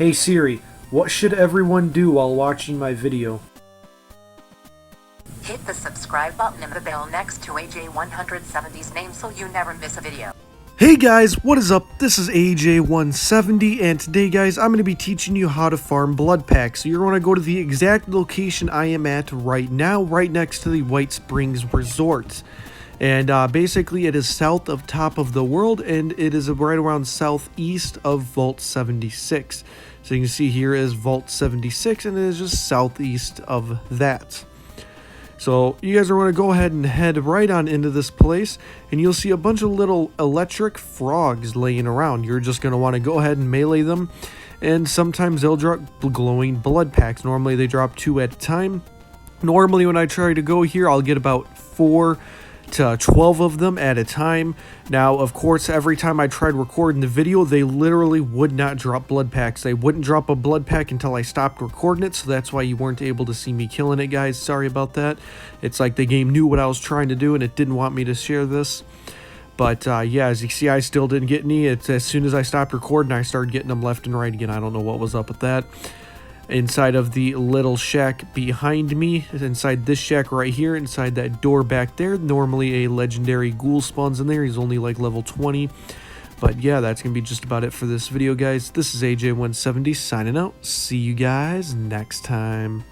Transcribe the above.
Hey Siri, what should everyone do while watching my video? Hit the subscribe button and the bell next to AJ170's name so you never miss a video. Hey guys, what is up? This is AJ170, and today guys, I'm going to be teaching you how to farm blood packs. So you're going to go to the exact location I am at right now, right next to the White Springs Resort. And basically it is south of Top of the World, and it is right around southeast of Vault 76. So you can see here is Vault 76, and it is just southeast of that. So you guys are going to go ahead and head right on into this place, and you'll see a bunch of little electric frogs laying around. You're just going to want to go ahead and melee them, and sometimes they'll drop glowing blood packs. Normally they drop 2 at a time. Normally when I try to go here, I'll get about 4 to 12 of them at a time. Now, of course, every time I tried recording the video, they literally would not drop blood packs. They wouldn't drop a blood pack until I stopped recording it, so that's why you weren't able to see me killing it, guys. Sorry about that. It's like the game knew what I was trying to do, and it didn't want me to share this. But, yeah, as you see, I still didn't get any. It's as soon as I stopped recording, I started getting them left and right again. I don't know what was up with that. Inside of the little shack behind me, inside this shack right here, inside that door back there, normally a legendary ghoul spawns in there. He's only like level 20. But yeah, that's gonna be just about it for this video, guys. This is AJ170 signing out. See you guys next time.